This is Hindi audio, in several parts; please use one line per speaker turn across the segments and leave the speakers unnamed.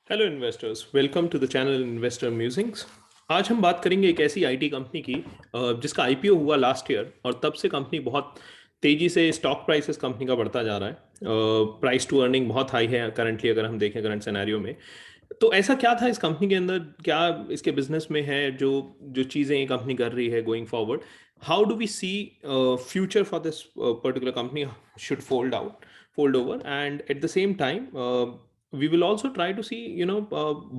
Hello investors, welcome to the channel investor musings. आज हम बात करेंगे एक ऐसी आईटी कंपनी की जिसका आईपीओ हुआ लास्ट ईयर और तब से कंपनी बहुत तेजी से स्टॉक प्राइसेस कंपनी का बढ़ता जा रहा है। प्राइस टू अर्निंग बहुत हाई है करंटली, अगर हम देखें करंट सिनेरियो में। तो ऐसा क्या था इस कंपनी के अंदर, क्या इसके बिजनेस में है जो जो चीज़ें ये कंपनी कर रही है going forward? How do we see future for this particular company should fold over, and at the same time we will also try to see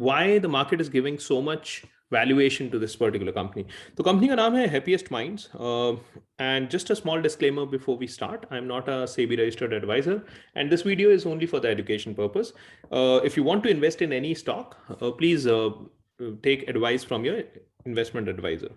why the market is giving so much valuation to this particular company. तो कंपनी का नाम है Happiest Minds, and just a small disclaimer before we start: I'm not a SEBI registered advisor, and this video is only for the education purpose. If you want to invest in any stock, please take advice from your investment advisor.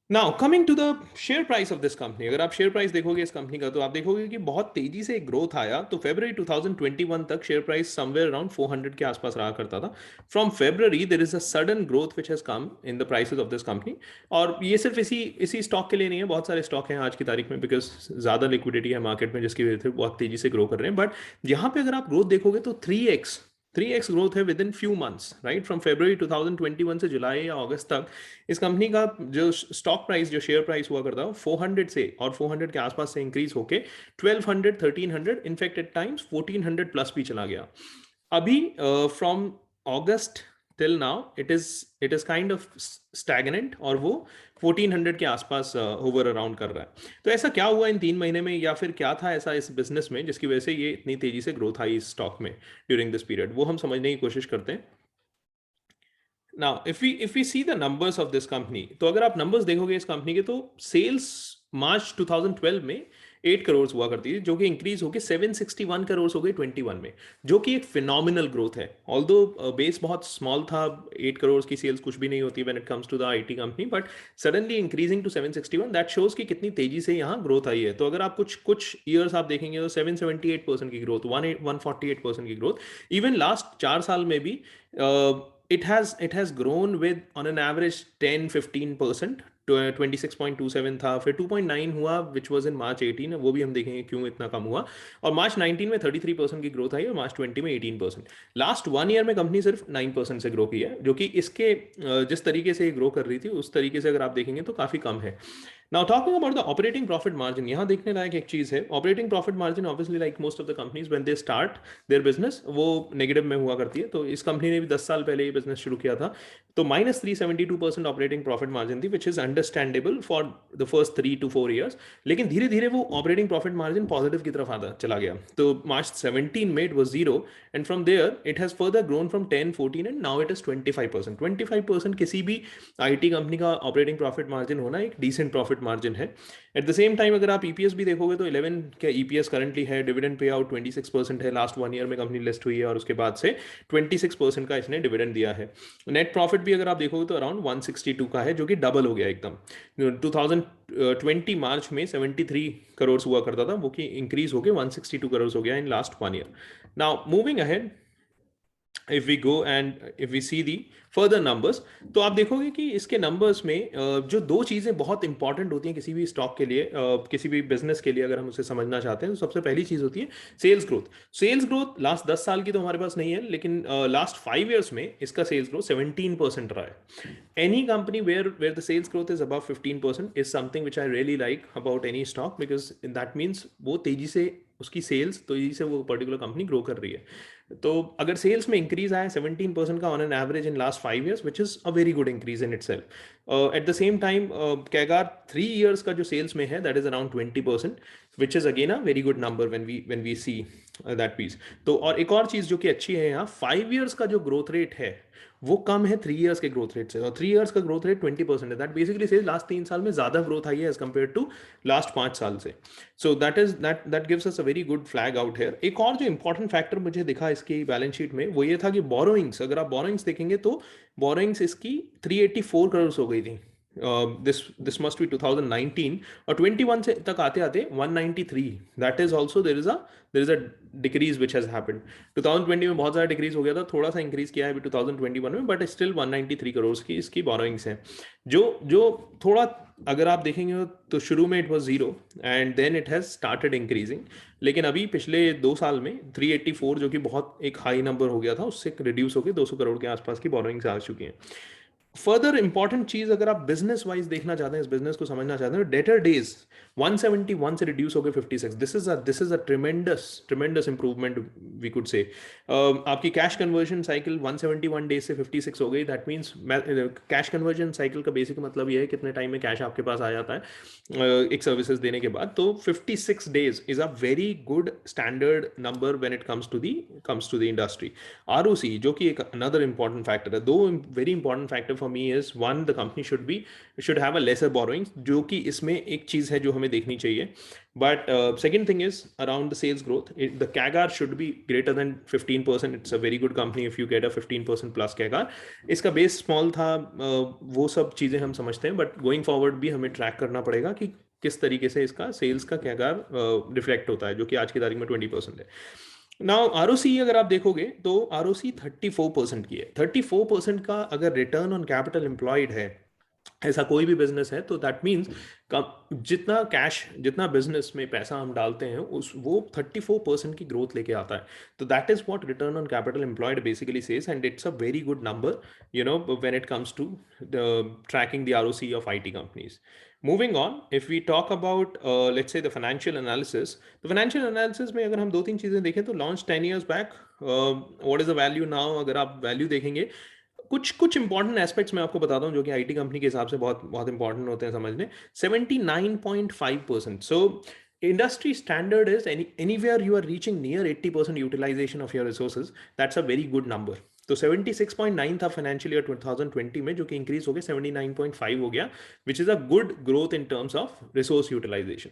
Now coming to the share price of this company, अगर आप शेयर प्राइस देखोगे इस कंपनी का तो आप देखोगे कि बहुत तेजी से एक ग्रोथ आया। तो फरवरी 2021 तक शेयर प्राइस समवेयर अराउंड 400 के आसपास रहा करता था। From February there is a sudden growth which has come in the prices of this company. और ये सिर्फ इसी इसी स्टॉक के लिए नहीं है, बहुत सारे स्टॉक हैं आज की तारीख में, बिकॉज ज़्यादा लिक्विडिटी है मार्केट में जिसकी वजह से बहुत तेजी से ग्रो कर रहे हैं। बट यहाँ पे अगर आप ग्रोथ देखोगे तो 3x ग्रोथ है with in few months, right? From फरवरी 2021 से जुलाई या अगस्त तक इस कंपनी का जो स्टॉक प्राइस, जो शेयर प्राइस हुआ करता है, 400 से और 400 के आसपास से इंक्रीज होके 1200, 1300, इनफैक्ट एट टाइम्स 1400 प्लस भी चला गया। अभी from August till now it is kind of stagnant, और वो 1400 के आसपास होवर अराउंड कर रहा है। तो ऐसा क्या हुआ इन 3 महीने में, या फिर क्या था ऐसा इस बिजनेस में जिसकी वजह से ये इतनी तेजी से ग्रोथ आई इस स्टॉक में ड्यूरिंग दिस पीरियड, वो हम समझने की कोशिश करते हैं। Now, if we see the numbers of this company, तो अगर आप numbers देखोगे इस कंपनी के, तो सेल्स मार्च 2012 में 8 करोड़ हुआ करती थी, जो कि इंक्रीज होकर 761 करोड़ हो गई 21 में, जो कि एक फिनोमिनल ग्रोथ है। ऑल्दो बेस बहुत स्मॉल था, 8 करोड़ की सेल्स कुछ भी नहीं होती when it comes to the IT company, but suddenly increasing to 761, that shows कि कितनी तेजी से यहाँ ग्रोथ आई है। तो अगर आप कुछ कुछ ईयर्स आप देखेंगे तो 778% की ग्रोथ, 148% की ग्रोथ, इवन लास्ट 4 साल में भी it has grown with on an average 10-15%। 26.27 था, फिर 2.9 हुआ विच वॉज इन मार्च 18, वो भी हम देखेंगे क्यों इतना कम हुआ। और मार्च 19 में 33% की ग्रोथ आई और मार्च 20 में 18%। लास्ट 1 ईयर में कंपनी सिर्फ 9% से ग्रो की है, जो कि इसके जिस तरीके से ग्रो कर रही थी उस तरीके से अगर आप देखेंगे तो काफ़ी कम है। Now talking about the operating profit margin, यहाँ देखने लायक एक चीज़ है। Operating profit margin obviously like most of the companies when they start their business, वो नेगेटिव में हुआ करती है। तो इस कंपनी ने भी 10 साल पहले ये बिजनेस शुरू किया था, तो -372% ऑपरेटिंग प्रॉफिट मार्जिन थी, which is understandable for the first 3 to 4 years. लेकिन धीरे धीरे वो ऑपरेटिंग प्रॉफिट मार्जिन पॉजिटिव की तरफ आता चला गया। तो मार्च 17 में it was 0, and from there it has further grown from 10, 14 and now it is 25%। 25% किसी भी आईटी कंपनी का ऑपरेटिंग प्रॉफिट मार्जिन होना एक डिसेंट प्रॉफिट मार्जिन है। एट द सेम टाइम अगर आप ईपीएस भी देखोगे तो 11 का ईपीएस करंटली है। डिविडेंड पे आउट 26% है, लास्ट 1 ईयर में कंपनी लिस्ट हुई है और उसके बाद से 26% का इसने डिविडेंड दिया है। नेट प्रॉफिट भी अगर आप देखोगे तो अराउंड 162 का है, जो कि डबल हो गया एकदम। 2020 मार्च में 73 करोड़ हुआ करता था, वो कि इंक्रीज होकर 162 करोड़ हो गया in last 1 year. Now moving ahead, if we go and if we see the further numbers, तो आप देखोगे कि इसके नंबर्स में जो दो चीज़ें बहुत इंपॉर्टेंट होती हैं किसी भी स्टॉक के लिए, किसी भी बिजनेस के लिए अगर हम उसे समझना चाहते हैं, तो सबसे पहली चीज़ होती है sales growth. Sales growth last 10 साल की तो हमारे पास नहीं है, लेकिन लास्ट 5 ईयर्स में इसका सेल्स ग्रोथ 17% रहा है। Any company where the sales growth is above 15% is something which I really like about any stock, because that means वो तेजी से उसकी सेल्स, तेजी से वो पर्टिकुलर कंपनी ग्रो कर रही है। तो अगर सेल्स में इंक्रीज आया 17% का on an average in last 5 years, which is a very good increase in itself. At the same time CAGR 3 years का जो सेल्स में है that is around 20%, which is again a very good number when we see that piece. तो और एक और चीज़ जो कि अच्छी है यहाँ, 5 ईयर्स का जो ग्रोथ रेट है वो कम है 3 ईयर्स के ग्रोथ रेट से, और 3 ईयर्स का ग्रोथ रेट 20% है। दैट बेसिकली से लास्ट 3 साल में ज़्यादा ग्रोथ आई है एज कम्पेयर टू लास्ट 5 साल से। So that gives us a very good flag out here. एक और जो इंपॉर्टेंट फैक्टर मुझे दिखा इसकी बैलेंस शीट में, वो ये था कि बोरोइंग्स, अगर आप बोरोइंग्स देखेंगे तो बोरोइंग्स इसकी 384 करोड़ हो गई थी दिस मस्ट बी 2019 और 21 से तक आते आते 193, that is also there is a decrease which has happened. 2020 में बहुत ज़्यादा डिक्रीज हो गया था, थोड़ा सा इंक्रीज किया है अभी 2021 में, बट स्टिल 193 करोड़ की इसकी बोरोइंग्स हैं। जो जो थोड़ा अगर आप देखेंगे तो शुरू में it was zero and then it has started increasing, लेकिन अभी पिछले 2 साल में 384 जो कि बहुत एक हाई नंबर हो गया था उससे रिड्यूस होकर 200 करोड़ के आसपास की बोरोइंग्स आ चुकी हैं। फर्दर इंपॉर्टेंट चीज अगर आप बिजनेस वाइज देखना चाहते हैं, इस बिजनेस को समझना चाहते हैं, डेटर डेज 171 से रिड्यूस हो गए 56। This is a tremendous improvement we could say. आपकी कैश कन्वर्जन साइकिल 171 डेज से 56 हो गई। That means cash conversion cycle का बेसिक मतलब ये है कितने टाइम में कैश आपके पास आ जाता है एक सर्विसेज देने के बाद। तो 56 days is a very good standard number when it comes to the industry. ROC जो कि एक अनदर इंपॉर्टेंट फैक्टर है, दो very important factor for me is one, the company should have a lesser borrowing, जो कि इसमें एक चीज है जो हमें देखनी चाहिए। But second thing is around the sales growth, the CAGR should be greater than 15%। It's a very good company if you get a 15% plus CAGR. इसका बेस स्मॉल था, वो सब चीजें हम समझते हैं, बट गोइंग फॉरवर्ड भी हमें ट्रैक करना पड़ेगा कि किस तरीके से इसका सेल्स का कैगार रिफ्लेक्ट होता है, जो कि आज की तारीख में 20% है। नाउ आरओसी अगर आप देखोगे तो आरओसी 34% की है। 34% का अगर रिटर्न ऑन कैपिटल एम्प्लॉयड है ऐसा कोई भी बिजनेस है, तो दैट मीन्स जितना कैश, जितना बिजनेस में पैसा हम डालते हैं उस वो 34% की ग्रोथ लेके आता है। तो that is what return on capital employed basically says, and it's a very good number when it comes to tracking the ROC of IT companies. Moving on, if we talk about let's say the financial analysis, तो financial analysis में अगर हम दो तीन चीजें देखें तो launch 10 years back, what is the value now? अगर आप वैल्यू देखेंगे, कुछ कुछ इंपॉर्टेंट एस्पेक्ट्स मैं आपको बताता हूँ जो कि आईटी कंपनी के हिसाब से बहुत बहुत इंपॉर्टेंट होते हैं समझने। 79.5%। So industry standard is anywhere you are reaching near 80% utilization of your resources, that's a very good number. तो 76.9 था फाइनेंशियल ईयर 2020 में, जो कि इंक्रीज हो गया 79.5 हो गया, which is a good growth in terms of resource utilization.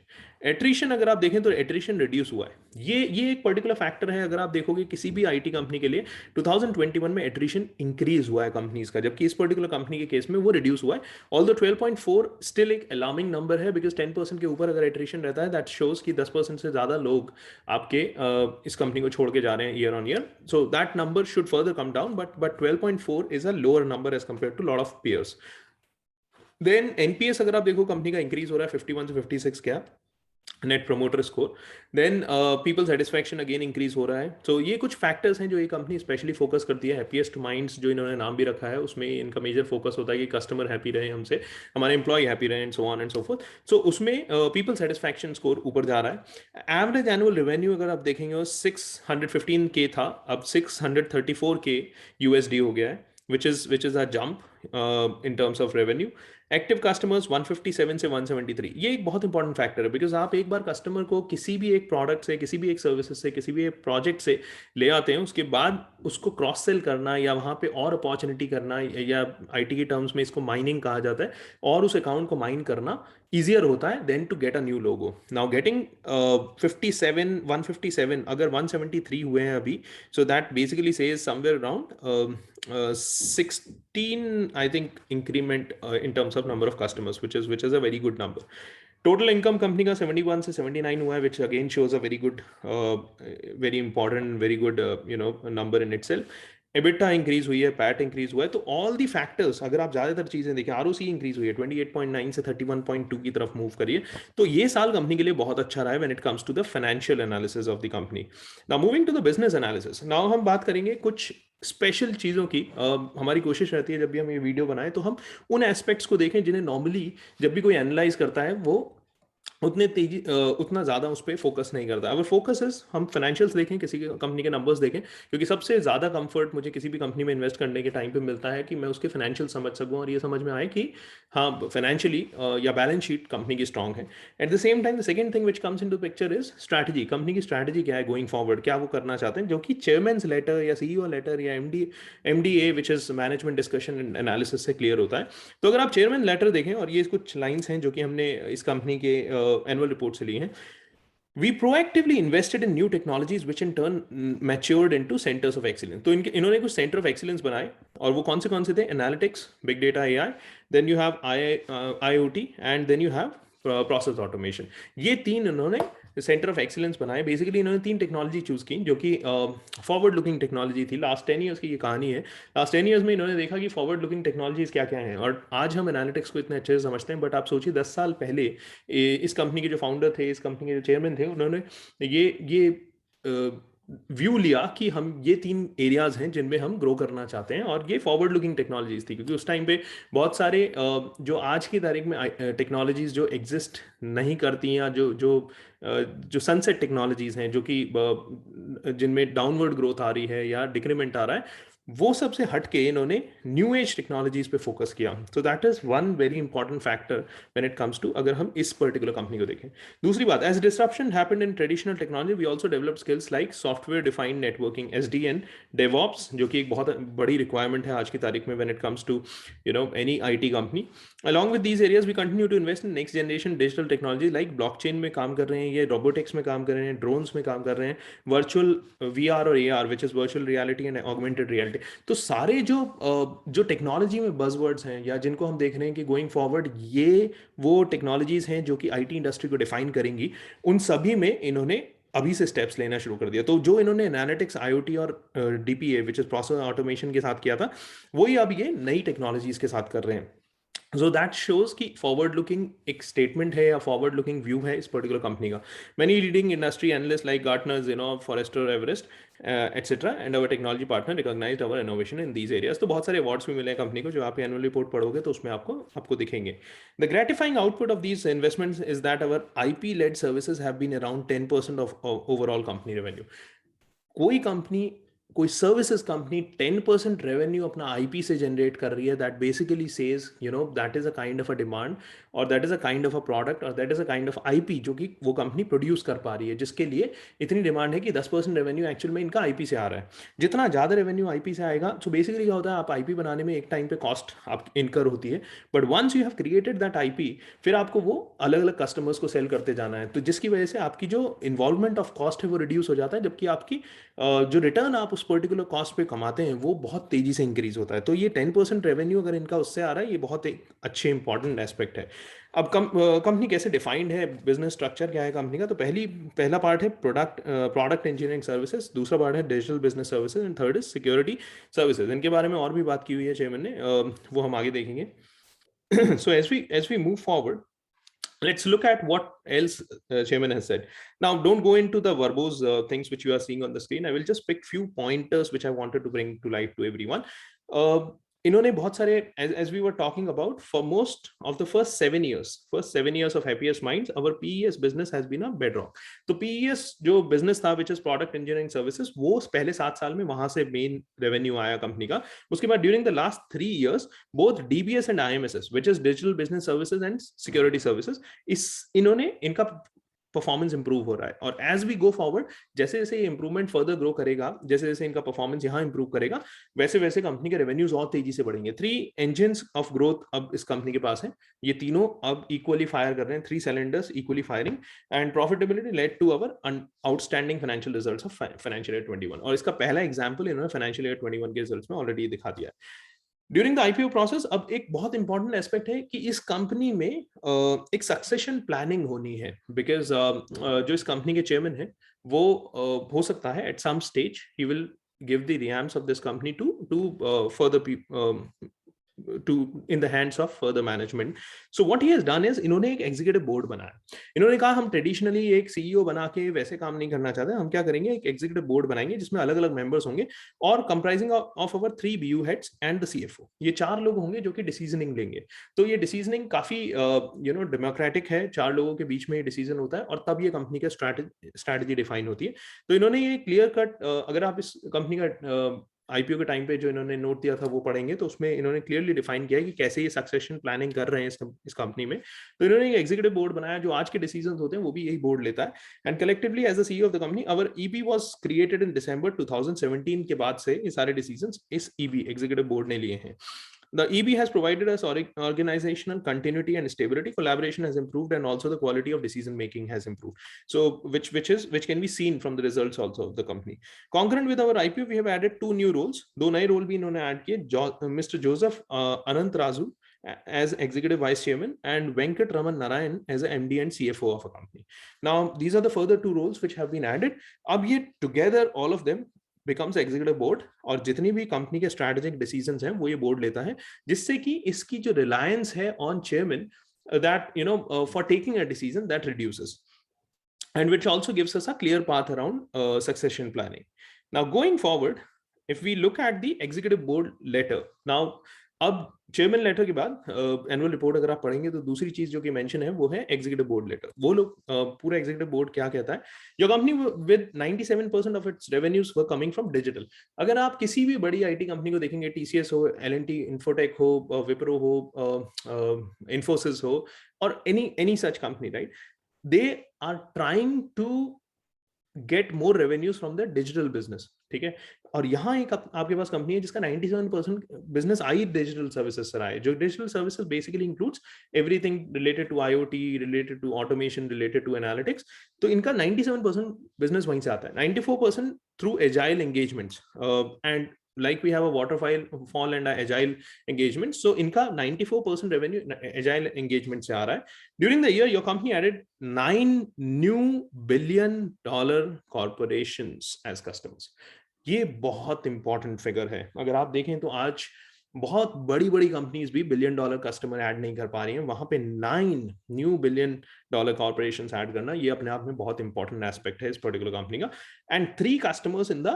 Attrition अगर आप देखें तो एट्रिशन रिड्यूस हुआ है। ये एक पर्टिकुलर फैक्टर है। अगर आप देखोगे किसी भी आईटी कंपनी के लिए 2021 में एट्रिशन इंक्रीज हुआ है कंपनीज का, जबकि इस पर्टिकुलर कंपनी के केस में वो रिड्यूस हुआ है। ऑल्दो 12.4 स्टिल एक अलार्मिंग नंबर है, बिकॉज 10% के ऊपर अगर एट्रिशन रहता है दैट शोज कि 10% से ज्यादा लोग आपके इस कंपनी को छोड़ के जा रहे हैं year on year. So that number should further come down, but 12.4 is a lower number as compared to lot of peers. Then NPS अगर आप देखो कंपनी का इंक्रीज हो रहा है 51 से 56 क्या, net promoter score. Then people satisfaction again increase हो रहा है। तो ये कुछ फैक्टर्स हैं जो ये कंपनी स्पेशली फोकस करती है। हैप्पीएस्ट माइंड्स जो इन्होंने नाम भी रखा है, उसमें इनका मेजर फोकस होता है कि कस्टमर हैप्पी रहे हमसे, हमारे एम्प्लॉय हैप्पी रहे, and so on and so forth. So उसमें पीपल सेटिस्फैक्शन स्कोर ऊपर जा रहा है। एवरेज एनुअल रेवेन्यू अगर आप देखेंगे 615K था, अब 634K यूएसडी हो गया है, which is a jump in terms of revenue. Active customers 157 से 173, ये एक बहुत इंपॉर्टेंट फैक्टर है, बिकॉज आप एक बार कस्टमर को किसी भी एक प्रोडक्ट से, किसी भी एक सर्विसेज से, किसी भी एक प्रोजेक्ट से ले आते हैं, उसके बाद उसको क्रॉस सेल करना या वहाँ पे और अपॉर्चुनिटी करना, या आईटी के टर्म्स में इसको माइनिंग कहा जाता है, और उस अकाउंट को माइन करना ईजियर होता है then to get a new logo. Now getting 57 157, अगर 173 हुए हैं अभी, so that basically says somewhere around 16 I think increment in terms of number of customers, which is a very good number. Total income company का 71 से 79 हुआ है, which again shows a very good, very important, very good number in itself. EBITDA increase हुई है, पैट इंक्रीज हुआ है। तो ऑल दी फैक्टर्स अगर आप ज्यादातर चीजें देखें, आरओसी इंक्रीज हुई है 28.9 से 31.2 की तरफ मूव करिए। तो ये साल कंपनी के लिए बहुत अच्छा रहा है when it comes to the financial analysis of the company. Now moving to the business analysis, now हम बात करेंगे कुछ स्पेशल चीज़ों की। हमारी कोशिश रहती है जब भी हम ये वीडियो बनाएं तो हम उन एस्पेक्ट्स को देखें जिन्हें नॉर्मली जब भी कोई एनालाइज करता है वो उतना ज़्यादा उस पर फोकस नहीं करता। अगर फोकस है हम फाइनेंशियल्स देखें, किसी कंपनी के नंबर्स देखें, क्योंकि सबसे ज़्यादा कंफर्ट मुझे किसी भी कंपनी में इन्वेस्ट करने के टाइम पे मिलता है कि मैं उसके फाइनेंशियल समझ सकूं और ये समझ में आए कि हाँ फाइनेंशियली या बैलेंस शीट कंपनी की स्ट्रांग है। At the same time the second thing which comes in to picture is strategy. Company की स्ट्रैटेजी क्या है गोइंग फॉरवर्ड, क्या वो करना चाहते हैं, जो कि चेयरमैन लेटर या सीईओ लेटर या MDA which is management discussion and analysis से क्लियर होता है। तो अगर आप चेयरमैन लेटर देखें, और ये कुछ लाइन्स हैं जो कि हमने इस कंपनी के एनुअल रिपोर्ट से ली हैं, We proactively invested in new technologies which in turn matured into centers of excellence. तो इन्होंने कुछ सेंटर ऑफ एक्सीलेंस बनाए, और वो कौन से थे? Analytics, big data, AI, then you have IoT, and then you have process automation. ये तीन इन्होंने सेंटर ऑफ एक्सीलेंस बनाए। बेसिकली इन्होंने तीन टेक्नोलॉजी चूज की जो कि फॉरवर्ड लुकिंग टेक्नोलॉजी थी। लास्ट 10 ईयर्स की ये कहानी है। लास्ट 10 ईयर्स में इन्होंने देखा कि फॉरवर्ड लुकिंग टेक्नोलॉजीज क्या क्या हैं, और आज हम एनालिटिक्स को इतने अच्छे से समझते हैं, बट आप सोचिए 10 साल पहले इस कंपनी के जो फाउंडर थे, इस कंपनी के जो चेयरमैन थे, उन्होंने ये व्यू लिया कि हम ये तीन एरियाज हैं जिनमें हम ग्रो करना चाहते हैं, और ये फॉरवर्ड लुकिंग टेक्नोलॉजीज थी, क्योंकि उस टाइम पे बहुत सारे जो आज की तारीख में टेक्नोलॉजीज जो एग्जिस्ट नहीं करती, या जो सनसेट टेक्नोलॉजीज हैं, जो कि जिनमें डाउनवर्ड ग्रोथ आ रही है या डिक्रीमेंट आ रहा है, वो सबसे हट के इन्होंने न्यू एज टेक्नोलॉजीज पे फोकस किया। So that is one very important factor when it comes to, अगर हम इस पर्टिकुलर कंपनी को देखें। दूसरी बात, as disruption happened in traditional technology, we also develop skills like software defined networking, SDN, DevOps, जो कि एक बहुत बड़ी रिक्वायरमेंट है आज की तारीख में when it comes to any IT company. Along with these areas we continue to invest in next generation digital technology like blockchain में काम कर रहे हैं, ये रोबोटिक्स में काम कर रहे हैं, ड्रोन्स में काम कर रहे हैं, वर्चुअल वीआर और AR which is virtual reality and augmented reality. तो सारे जो टेक्नोलॉजी में बजवर्ड्स हैं, या जिनको हम देख रहे हैं कि गोइंग फॉरवर्ड ये वो टेक्नोलॉजीज हैं जो कि आईटी इंडस्ट्री को डिफाइन करेंगी, उन सभी में इन्होंने अभी से स्टेप्स लेना शुरू कर दिया। तो जो इन्होंने एनालिटिक्स, आईओटी और DPA which is process automation के साथ किया था, वही अब ये नई टेक्नोलॉजीज के साथ कर रहे हैं। सो दैट शोज कि फॉरवर्ड लुकिंग एक स्टेटमेंट है या फॉरवर्ड लुकिंग व्यू है इस पर्टिकुलर कंपनी का। Many leading industry analyst like Gartner, Zinnov, Forrester, Everest etcetera and our technology partner recognised our innovation in these areas. तो बहुत सारे अवार्ड्स भी मिले हैं कंपनी को, जो आप एनुअल रिपोर्ट पढ़ोगे तो उसमें आपको दिखेंगे। The gratifying output of these investments is that our IP led services have been around 10% of overall company revenue. कोई कंपनी, कोई सर्विसेज कंपनी 10% रेवेन्यू अपना आईपी से जनरेट कर रही है, that basically says that is a kind of a demand, और that is a kind of a product, और that is a kind of IP जो कि वो कंपनी प्रोड्यूस कर पा रही है, जिसके लिए इतनी डिमांड है कि 10% रेवेन्यू एक्चुअल में इनका आईपी से आ रहा है। जितना ज़्यादा रेवेन्यू आईपी से आएगा, सो बेसिकली क्या होता है, आप आईपी बनाने में एक टाइम पे कॉस्ट आप इनकर होती है, but once you have created that IP, फिर आपको वो अलग अलग कस्टमर्स को सेल करते जाना है, तो जिसकी वजह से आपकी जो इन्वॉल्वमेंट ऑफ कॉस्ट है वो रिड्यूस हो जाता है, जबकि आपकी जो रिटर्न आप उस पर्टिकुलर कॉस्ट पे कमाते हैं वो बहुत तेजी से इंक्रीज होता है। तो ये 10% रेवेन्यू अगर इनका उससे आ रहा है, ये बहुत एक अच्छे इंपॉर्टेंट एस्पेक्ट है। अब कंपनी कैसे डिफाइंड है, बिजनेस स्ट्रक्चर क्या है कंपनी का? तो पहला पार्ट है प्रोडक्ट इंजीनियरिंग सर्विसेज, दूसरा पार्ट है digital business services, and third is security services. इनके बारे में और भी बात की हुई है चेयरमैन ने, वो हम आगे देखेंगे। So as we move forward, let's look at what else chairman has said. Now don't go into the verbose things which you are seeing on the screen. I will just pick few pointers which I wanted to bring to life to everyone. uh, इन्होंने बहुत सारे, as we were talking about, for most of the first 7 years of Happiest Minds, our PES business has been a bedrock. तो PES जो business था, which is product engineering services, वो पहले 7 साल में वहां से मेन रेवेन्यू आया कंपनी का। उसके बाद during the last 3 years, both DBS and IMSS, which is digital business services and security services, इन्होंने इनका परफॉर्मेंस इंप्रूव हो रहा है। और एज वी गो फॉरवर्ड, जैसे जैसे ये इंप्रूवमेंट फर्दर ग्रो करेगा, जैसे जैसे इनका परफॉर्मेंस यहाँ इंप्रूव करेगा, वैसे वैसे कंपनी के रेवेन्यूज और तेजी से बढ़ेंगे। 3 इंजन्स ऑफ ग्रोथ अब इस कंपनी के पास है, ये तीनों अब इक्वली फायर कर रहे हैं, 3 cylinders equally firing, and profitability led to our outstanding financial results of financial year 21। और इसका पहला एग्जांपल इन्होंने फाइनेंशियल ईयर 21 के रिजल्ट्स में ऑलरेडी दिखा दिया है। ड्यूरिंग द आईपीओ प्रोसेस, अब एक बहुत इंपॉर्टेंट एस्पेक्ट है कि इस कंपनी में एक सक्सेशन प्लानिंग होनी है, बिकॉज जो इस कंपनी के चेयरमैन है वो हो सकता है at some stage he will give the reins of this company to further to in the hands of further management. So what he has done is, इन्होंने एक एग्जीक्यूटिव बोर्ड बनाया। इन्होंने कहा हम ट्रेडिशनली एक सीईओ बना के वैसे काम नहीं करना चाहते, हम क्या करेंगे, एक एग्जीक्यूटिव बोर्ड बनाएंगे जिसमें अलग अलग मेंबर्स होंगे, और comprising of our 3 BU heads and the CFO. ये 4 लोग होंगे जो कि डिसीजनिंग लेंगे। तो ये डिसीजनिंग काफी डेमोक्रेटिक है, 4 लोगों के बीच में ये डिसीजन होता है, और तब ये कंपनी का स्ट्रैटेजी डिफाइन होती है। तो इन्होंने ये क्लियर कट, अगर आप इस कंपनी का आईपीओ के टाइम पे जो इन्होंने नोट दिया था वो पढ़ेंगे, तो उसमें इन्होंने क्लियरली डिफाइन किया है कि कैसे ये सक्सेशन प्लानिंग कर रहे हैं इस कंपनी में। तो इन्होंने एक एग्जीक्यूटिव बोर्ड बनाया, जो आज के डिसीजंस होते हैं वो भी यही बोर्ड लेता है। And collectively as the CEO of the company, our EB was created in December 2017 के बाद से ये सारे डिसीजंस इस ईबी एग्जीक्यूटिव बोर्ड ने लिए हैं। The EB has provided us organizational continuity and stability. Collaboration has improved, and also the quality of decision making has improved. So which can be seen from the results also of the company. Concurrent with our IPO, we have added 2 new roles. दो नए रोल भी इन्होंने ऐड किए. Mr. Joseph Anantarazu as executive vice chairman and Venkat Raman Narayan as a MD and CFO of a company. Now these are the further 2 roles which have been added. अब ये together all of them becomes executive board, और जितनी भी कंपनी के strategic decisions हैं वो ये board लेता है, जिससे कि इसकी जो reliance है on chairman that for taking a decision that reduces, and which also gives us a clear path around succession planning. Now going forward, if we look at the executive board letter, now अब चेयरमैन लेटर के बाद एनुअल रिपोर्ट अगर आप पढ़ेंगे तो दूसरी चीज जो कि मेंशन है वो है एग्जीक्यूटिव बोर्ड लेटर. वो लोग पूरा एग्जीक्यूटिव बोर्ड क्या कहता है, your company with 97% of its revenues were coming from digital. अगर आप किसी भी बड़ी आईटी कंपनी को देखेंगे, टीसीएस हो, एलएनटी, इन्फोटेक हो, विप्रो हो, इन्फोसिस हो, और any such company, right, they are trying to get more revenues from the digital business. ठीक है, और यहाँ एक आपके पास कंपनी है जिसका 97% बिजनेस आई डिजिटल सर्विसेज से रहा है. जो digital services basically includes everything related to IoT, related to automation, related to analytics. तो इनका 97% बिजनेस वहीं से आता है. 94% through agile engagements, and like we have a waterfall and a agile engagement. So इनका 94% revenue agile engagement से आ रहा है. During the year, your company added 9 new $billion corporations as customers. ये बहुत इंपॉर्टेंट फिगर है. अगर आप देखें तो आज बहुत बड़ी बड़ी कंपनीज भी $1 billion कस्टमर ऐड नहीं कर पा रही हैं. वहां पे 9 न्यू $1 billion कॉर्पोरेशंस ऐड करना, ये अपने आप में बहुत इंपॉर्टेंट एस्पेक्ट है इस पर्टिकुलर कंपनी का. And 3 customers in the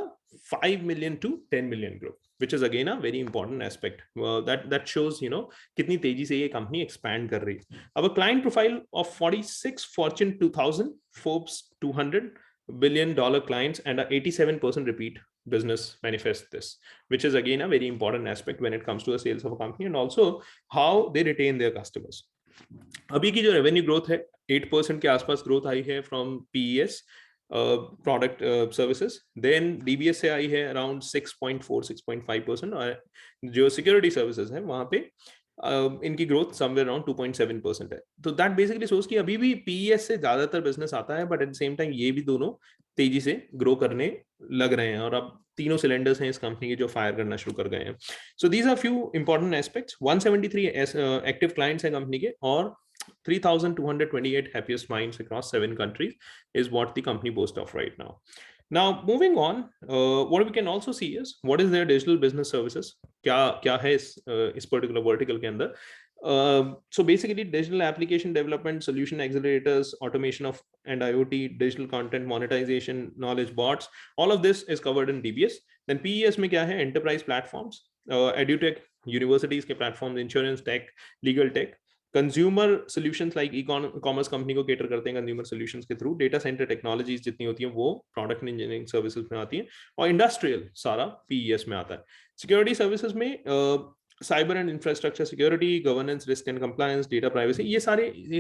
5 million to 10 million group, which is again a very important aspect. That shows कितनी तेजी से ये कंपनी एक्सपैंड कर रही है. अब client profile of 46 Fortune 2000, Forbes 200 $1 billion clients and a 87% repeat business manifest this, which is again a very important aspect when it comes to the sales of a company, and also how they retain their customers. अभी की जो रेवेन्यू ग्रोथ है 8% के आसपास ग्रोथ आई है from PES product services. Then DBS से आई है अराउंड 6.4-6.5%, और जो सिक्योरिटी सर्विसेज है वहां पे इनकी ग्रोथ समवेयर अराउंड 2.7% है. तो दैट बेसिकली सोच कि अभी भी पीईएस से ज्यादातर बिजनेस आता है, but at the same time ये भी दोनों तेजी से ग्रो करने लग रहे हैं, और अब तीनों सिलेंडर्स हैं इस कंपनी के जो फायर करना शुरू कर गए हैं. So these are few important aspects. 173 active clients हैं कंपनी के, और 3,228 happiest minds across 7 countries is what the company boasts of right now. Now moving on, what we can also see is what is their digital business services. क्या है इस particular vertical के अंदर. So basically digital application development, solution accelerators, automation of and IoT, digital content monetization, knowledge bots, all of this is covered in DBS. Then PES में क्या है, enterprise platforms, edutech, universities के platforms, insurance tech, legal tech, consumer solutions like e-commerce company को केटर करते हैं कंज्यूमर सॉल्यूशंस के थ्रू. डेटा सेंटर टेक्नोलॉजीज जितनी होती हैं वो प्रोडक्ट इंजीनियरिंग सर्विसेज में आती हैं, और इंडस्ट्रियल सारा पीईएस में आता है. सिक्योरिटी सर्विसेज में cyber and infrastructure security, governance, risk and compliance, data privacy, ये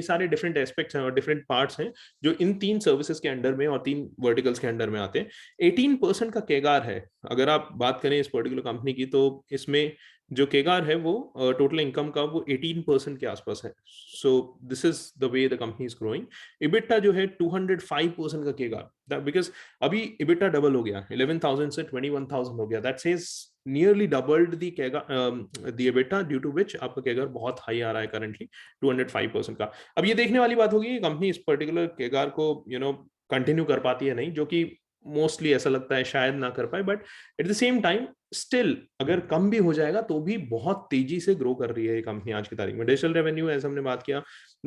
सारे डिफरेंट एस्पेक्ट्स हैं और डिफरेंट पार्ट्स हैं जो इन 3 सर्विसेज के अंडर में और 3 वर्टिकल्स के अंडर में आते हैं. 18% का केगार है. अगर आप बात करें इस पर्टिकुलर कंपनी की, तो इसमें जो केगार है वो टोटल इनकम का वो 18% के आसपास है. So this is the way the company is growing. EBITDA जो है 205% का केगार, बिकॉज अभी इबिटा डबल हो गया, 11,000 से 21,000 हो गया. That says nearly doubled the EBITDA, due to which आपका केगार बहुत हाई आ रहा है करंटली 205% का. अब ये देखने वाली बात होगी कि कंपनी इस पर्टिकुलर केगार को कंटिन्यू कर पाती है नहीं, जो कि मोस्टली ऐसा लगता है शायद ना कर पाए, but at the same time still अगर कम भी हो जाएगा तो भी बहुत तेजी से ग्रो कर रही है ये कंपनी आज की तारीख में. डिजिटल रेवेन्यू ऐसे हमने बात किया,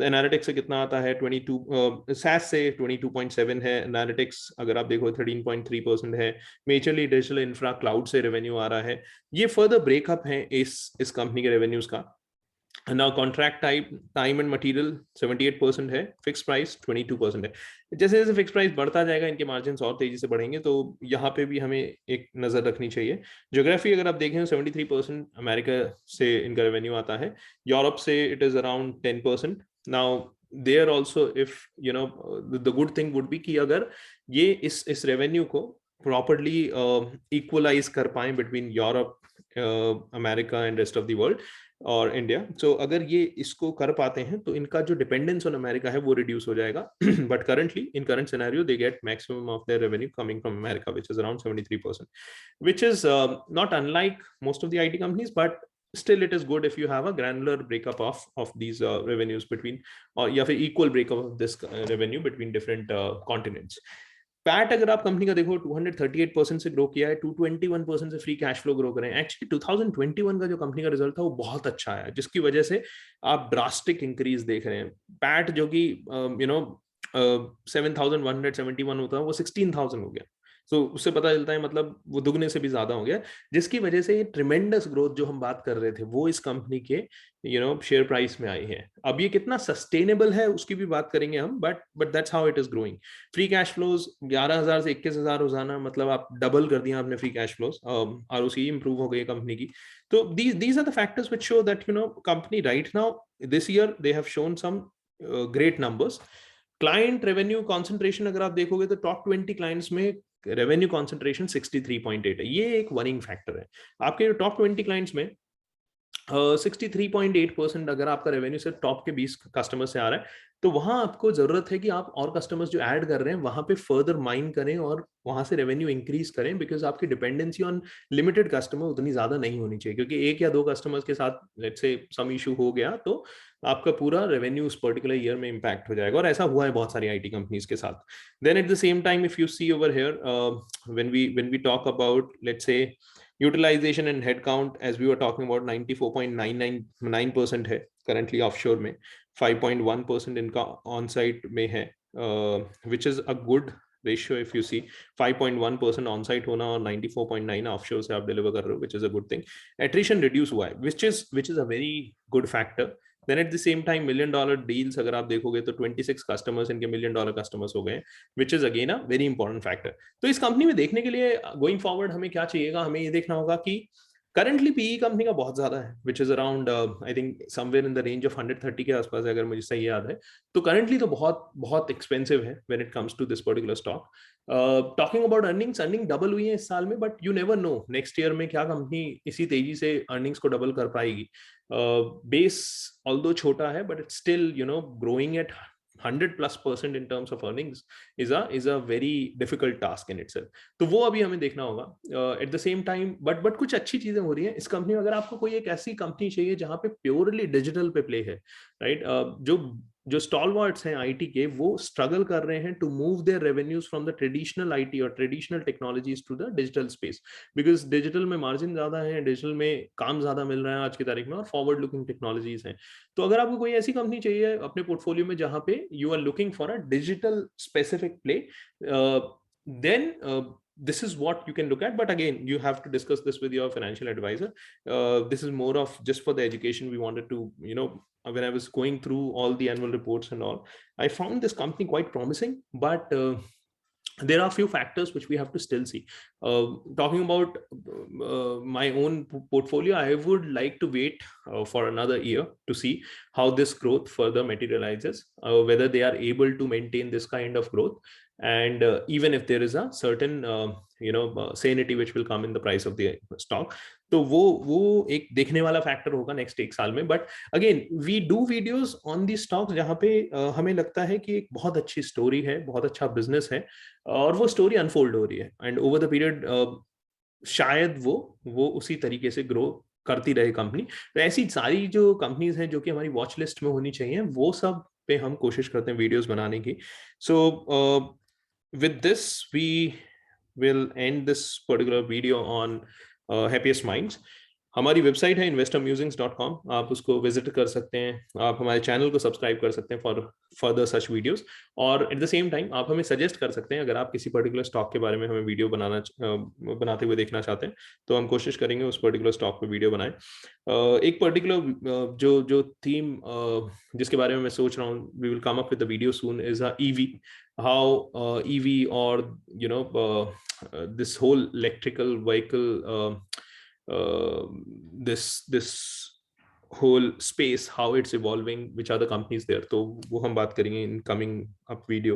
एनालिटिक्स से कितना आता है 22, सैस से 22.7 है. एनालिटिक्स अगर आप देखो 13.3% है. मेजरली डिजिटल इंफ्रा क्लाउड से रेवेन्यू आ रहा है. ये फर्दर ब्रेकअप है इस कंपनी के रेवेन्यूज का. Now contract type, time and material 78% है, फिक्स प्राइस 22% है. जैसे जैसे फिक्स प्राइस बढ़ता जाएगा इनके मार्जिन्स और तेजी से बढ़ेंगे, तो यहाँ पे भी हमें एक नजर रखनी चाहिए. ज्योग्राफी अगर आप देखें 73% अमेरिका से इनका रेवेन्यू आता है. यूरोप से it is around 10%. Now there also if the good thing would be कि अगर ये इस रेवेन्यू को प्रॉपरली इक्वलाइज कर पाए between Europe America and rest of the world और इंडिया. सो अगर ये इसको कर पाते हैं तो इनका जो डिपेंडेंस ऑन अमेरिका है वो रिड्यूस हो जाएगा. But currently in current scenario they get maximum of their revenue coming from America, which is around 73%, which is not unlike most of the IT companies, but still it is good if you have a granular breakup of these revenues between, or या फिर equal breakup of this revenue between different continents. PAT अगर आप कंपनी का देखो 238% से ग्रो किया है, 221% से फ्री कैश फ्लो ग्रो करें. एक्चुअली 2021 का जो कंपनी का रिजल्ट था वो बहुत अच्छा आया, जिसकी वजह से आप ड्रास्टिक इंक्रीज देख रहे हैं. पैट जो कि 7,171 होता है वो 16,000 हो गया. तो उससे पता चलता है मतलब वो दुगने से भी ज्यादा हो गया, जिसकी वजह से ये ट्रिमेंडस ग्रोथ जो हम बात कर रहे थे वो इस कंपनी के शेयर प्राइस में आई है. अब ये कितना सस्टेनेबल है उसकी भी बात करेंगे हम, but that's how it is growing. Free cash flows 11,000 से 21,000 रोजाना, मतलब आप डबल कर दिया आपने free cash flows. ROC improve हो गई कंपनी की. तो these are the factors which show that company right now this year they have shown some great numbers. Client revenue concentration अगर आप देखोगे तो टॉप 20 क्लाइंट्स में रेवेन्यू कॉन्सेंट्रेशन 63.8 है. ये एक वरिंग फैक्टर है. आपके टॉप 20 क्लाइंट्स में 63.8% अगर आपका रेवेन्यू सिर्फ टॉप के 20 कस्टमर से आ रहा है, तो वहां आपको जरूरत है कि आप और कस्टमर्स जो ऐड कर रहे हैं वहां पे फर्दर माइन करें और वहां से रेवेन्यू इंक्रीज करें, बिकॉज आपकी डिपेंडेंसी ऑन लिमिटेड कस्टमर उतनी ज्यादा नहीं होनी चाहिए. क्योंकि एक या दो कस्टमर्स के साथ लेट्स से सम इशू हो गया तो आपका पूरा रेवेन्यू उस पर्टिकुलर ईयर में इंपैक्ट हो जाएगा, और ऐसा हुआ है बहुत सारी आईटी कंपनीज के साथ. Then at the same time if you see over here when we talk about let's say utilization and headcount, as we were talking about, 94.999% है currently offshore में, 5.1% इनका on site में है, which is a good ratio if you see. 5.1% on site होना और 94.9 offshore से आप deliver कर रहे हो, which is a good thing. Attrition reduce हुआ है, which is a very good factor. Then at the same time $1 million deals अगर आप देखोगे तो 26 कस्टमर्स इनके $1 million कस्टमर्स हो गए, which is again a very important factor. तो इस कंपनी में देखने के लिए गोइंग फॉरवर्ड हमें क्या चाहिएगा, हमें ये देखना होगा कि करंटली पीई कंपनी का बहुत ज्यादा है, which is around I think somewhere in the range of 130 के आसपास है, अगर मुझे सही याद है. तो करंटली तो बहुत बहुत एक्सपेंसिव है when it comes to this particular stock. Talking about earning double हुई है इस साल में, but you never know next year में क्या कंपनी इसी तेजी से अर्निंग्स को डबल कर पाएगी. बेस ऑल्दो छोटा है, but it's still growing at 100+% in terms of earnings is a very difficult task in itself. तो वो अभी हमें देखना होगा. At the same time, but कुछ अच्छी चीजें हो रही हैं इस कंपनी में. अगर आपको कोई एक ऐसी कंपनी चाहिए जहां पे प्योरली डिजिटल पे प्ले है, राइट, जो स्टॉलवर्ट्स हैं आईटी के, वो स्ट्रगल कर रहे हैं to move their revenues from the traditional IT और traditional technologies to the digital space, because digital में मार्जिन ज्यादा है, डिजिटल में काम ज्यादा मिल रहा है आज की तारीख में, और फॉरवर्ड लुकिंग टेक्नोलॉजीज हैं. तो अगर आपको कोई ऐसी कंपनी चाहिए अपने पोर्टफोलियो में जहां पे you are looking for a digital specific play, then this is what you can look at. But again, you have to discuss this with your financial advisor. This is more of just for the education. We wanted to, when I was going through all the annual reports and all, I found this company quite promising, but there are a few factors which we have to still see. Talking about my own portfolio, I would like to wait for another year to see how this growth further materializes, whether they are able to maintain this kind of growth, and even if there is a certain sanity which will come in the price of the stock. तो वो एक देखने वाला फैक्टर होगा नेक्स्ट एक साल में. But again we do videos on the stocks जहां पे हमें लगता है कि एक बहुत अच्छी स्टोरी है, बहुत अच्छा बिजनेस है, और वो स्टोरी अनफोल्ड हो रही है, एंड ओवर द पीरियड शायद वो उसी तरीके से ग्रो करती रहे कंपनी. तो ऐसी सारी जो कंपनीज हैं जो कि हमारी वॉच लिस्ट में होनी चाहिए, वो सब पे हम कोशिश करते हैं वीडियोस बनाने की. सो with this we will end this particular video on happiest minds. हमारी वेबसाइट है investormusings.com, आप उसको विजिट कर सकते हैं. आप हमारे चैनल को सब्सक्राइब कर सकते हैं फॉर फर्दर सच वीडियोस, और एट द सेम टाइम आप हमें सजेस्ट कर सकते हैं अगर आप किसी पर्टिकुलर स्टॉक के बारे में हमें वीडियो बनाते हुए देखना चाहते हैं, तो हम कोशिश करेंगे उस पर्टिकुलर स्टॉक पे वीडियो बनाएं. एक पर्टिकुलर जो थीम जिसके बारे में मैं सोच रहा हूँ, we will come up with the video soon, is EV. How EV or this whole electrical vehicle, this whole space, how it's evolving, which are the companies there. तो वो हम बात करेंगे in coming up video.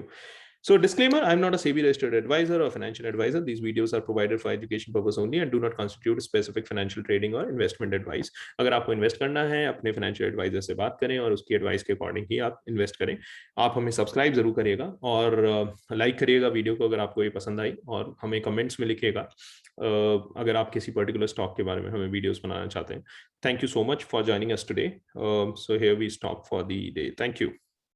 So disclaimer, I'm not a SEBI registered advisor or financial advisor. These videos are provided for education purpose only and do not constitute specific financial trading or investment advice. अगर आपको इन्वेस्ट करना है, अपने फाइनेंशियल एडवाइजर से बात करें और उसकी एडवाइस के अकॉर्डिंग ही आप इन्वेस्ट करें. आप हमें सब्सक्राइब जरूर करिएगा और लाइक करिएगा वीडियो को अगर आपको ये पसंद आई, और हमें कमेंट्स में लिखिएगा अगर आप किसी पर्टिकुलर स्टॉक के बारे में हमें वीडियोस बनाना चाहते हैं. Thank you so much for joining us today. So here we stop for the day. Thank you.